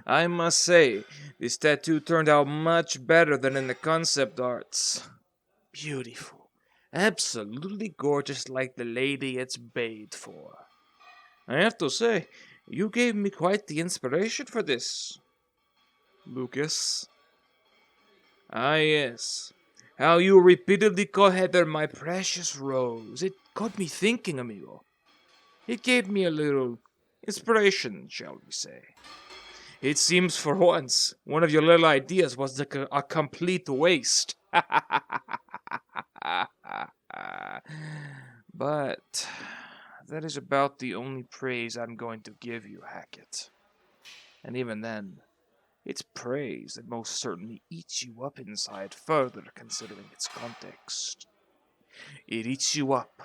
I must say, this tattoo turned out much better than in the concept arts. Beautiful. Absolutely gorgeous like the lady it's bathed for. I have to say, you gave me quite the inspiration for this. Lucas. Ah, yes. How you repeatedly call Heather my precious rose. It got me thinking, amigo. It gave me a little inspiration, shall we say. It seems for once, one of your little ideas was a complete waste. But that is about the only praise I'm going to give you, Hackett. And even then, it's praise that most certainly eats you up inside further considering its context. It eats you up,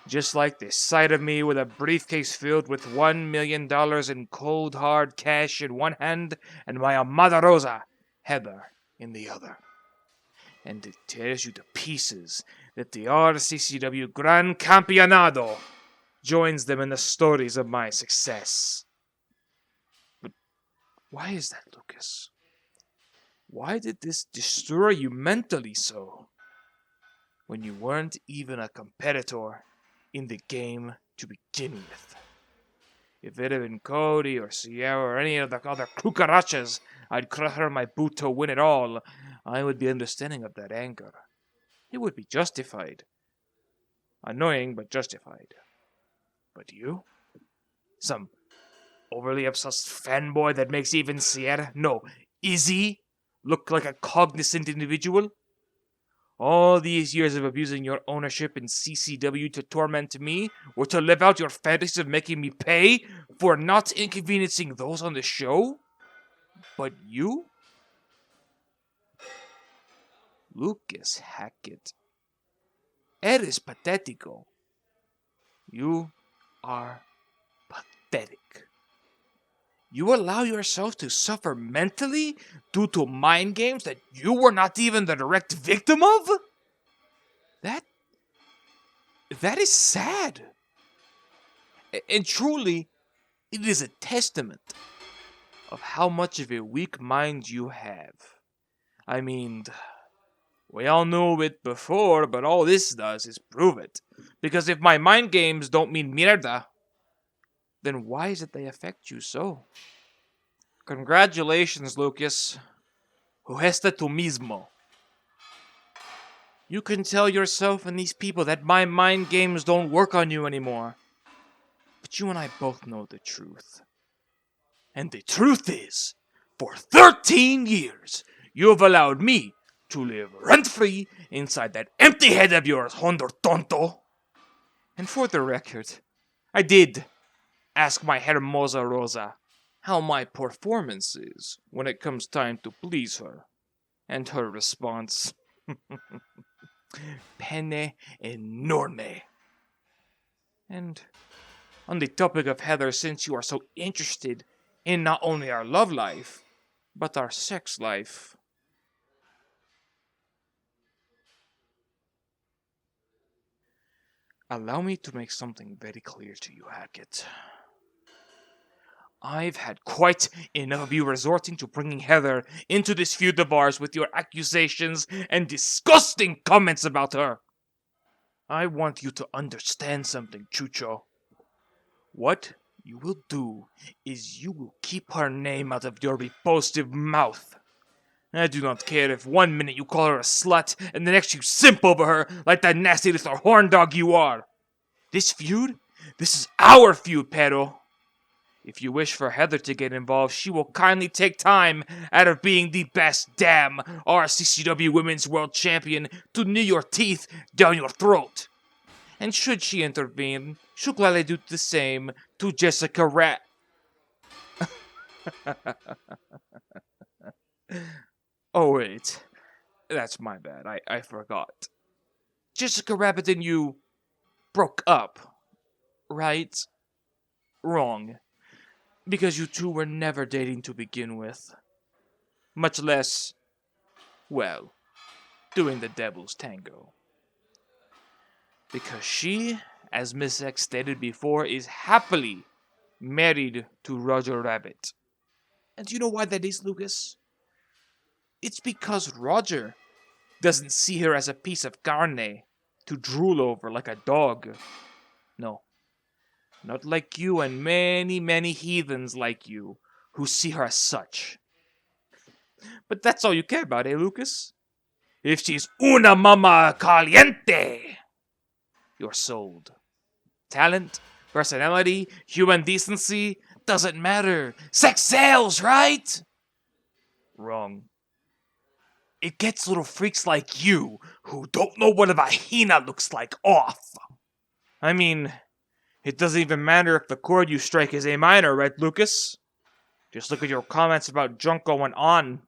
just like the sight of me with a briefcase filled with $1 million in cold hard cash in one hand and my Amada Rosa, Heather, in the other. And it tears you to pieces that the RCCW Gran Campeonato joins them in the stories of my success. But why is that, Lucas? Why did this destroy you mentally so? When you weren't even a competitor in the game to begin with. If it had been Cody or Sierra or any of the other cucarachas I'd crush her my boot to win it all, I would be understanding of that anger. It would be justified. Annoying, but justified. But you? Some overly obsessed fanboy that makes even Sierra, no, Izzy, look like a cognizant individual? All these years of abusing your ownership in CCW to torment me, or to live out your fantasy of making me pay for not inconveniencing those on the show? But you? Lucas Hackett. Eres patético. You are pathetic. You allow yourself to suffer mentally due to mind games that you were not even the direct victim of? That is sad. And truly, it is a testament of how much of a weak mind you have. I mean, we all knew it before, but all this does is prove it. Because if my mind games don't mean mierda, then why is it they affect you so? Congratulations, Lucas. Jugaste tú mismo. You can tell yourself and these people that my mind games don't work on you anymore. But you and I both know the truth. And the truth is, for 13 years, you have allowed me to live rent-free inside that empty head of yours, Hondo Tonto. And for the record, I did ask my Hermosa Rosa how my performance is when it comes time to please her. And her response, pene enorme. And on the topic of Heather, since you are so interested in not only our love life, but our sex life, allow me to make something very clear to you, Hackett. I've had quite enough of you resorting to bringing Heather into this feud of ours with your accusations and disgusting comments about her. I want you to understand something, Chucho. What you will do is you will keep her name out of your repulsive mouth. I do not care if 1 minute you call her a slut and the next you simp over her like that nasty little horn dog you are. This feud? This is our feud, Pero. If you wish for Heather to get involved, she will kindly take time out of being the best damn RCCW Women's World Champion to knee your teeth down your throat. And should she intervene, she'll gladly do the same to Jessica Rat. Oh wait, that's my bad, I forgot. Jessica Rabbit and you broke up, right? Wrong. Because you two were never dating to begin with. Much less, well, doing the devil's tango. Because she, as Miss X stated before, is happily married to Roger Rabbit. And do you know why that is, Lucas? It's because Roger doesn't see her as a piece of carne to drool over like a dog. No, not like you and many, many heathens like you who see her as such. But that's all you care about, eh, Lucas? If she's una mama caliente, you're sold. Talent, personality, human decency, doesn't matter. Sex sells, right? Wrong. It gets little freaks like you who don't know what a vagina looks like off. I mean, it doesn't even matter if the chord you strike is A minor, right, Lucas? Just look at your comments about junk going on.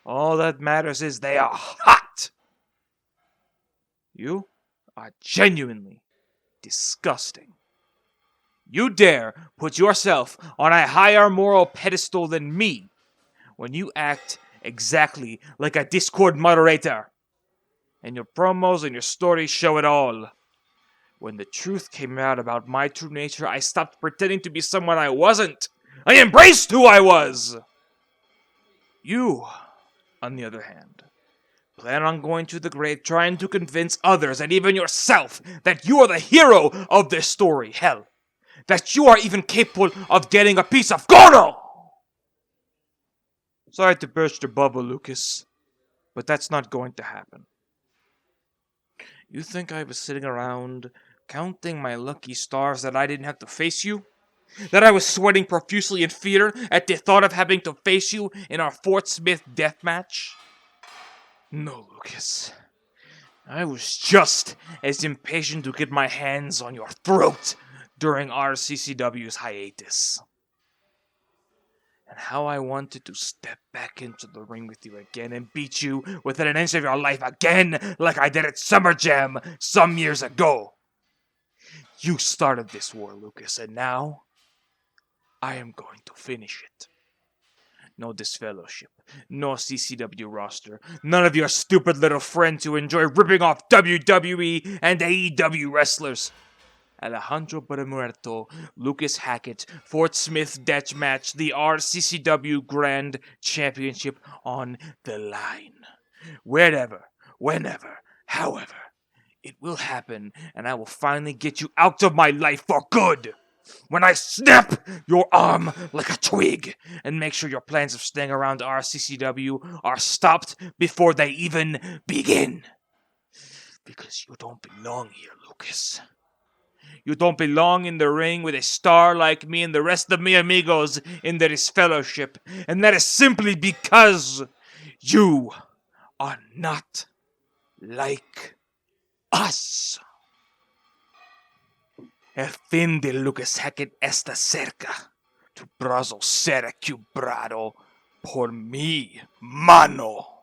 All that matters is they are hot. You are genuinely disgusting. You dare put yourself on a higher moral pedestal than me when you act exactly like a Discord moderator. And your promos and your stories show it all. When the truth came out about my true nature, I stopped pretending to be someone I wasn't. I embraced who I was! You, on the other hand, plan on going to the grave trying to convince others and even yourself that you are the hero of this story. Hell, that you are even capable of getting a piece of gono! Sorry to burst your bubble, Lucas, but that's not going to happen. You think I was sitting around counting my lucky stars that I didn't have to face you? That I was sweating profusely in fear at the thought of having to face you in our Fort Smith death match? No, Lucas. I was just as impatient to get my hands on your throat during RCCW's hiatus. And how I wanted to step back into the ring with you again and beat you within an inch of your life again like I did at Summer Jam some years ago. You started this war, Lucas, and now I am going to finish it. No disfellowship, no CCW roster, none of your stupid little friends who enjoy ripping off WWE and AEW wrestlers. Alejandro Burromuerto, Lucas Hackett, Fort Smith death match, the RCCW Grand Championship on the line. Wherever, whenever, however, it will happen, and I will finally get you out of my life for good. When I snap your arm like a twig and make sure your plans of staying around RCCW are stopped before they even begin. Because you don't belong here, Lucas. You don't belong in the ring with a star like me and the rest of me amigos in this fellowship. And that is simply because you are not like us. El fin de Lucas Hackett está cerca. Tu brazo será quebrado por mi mano.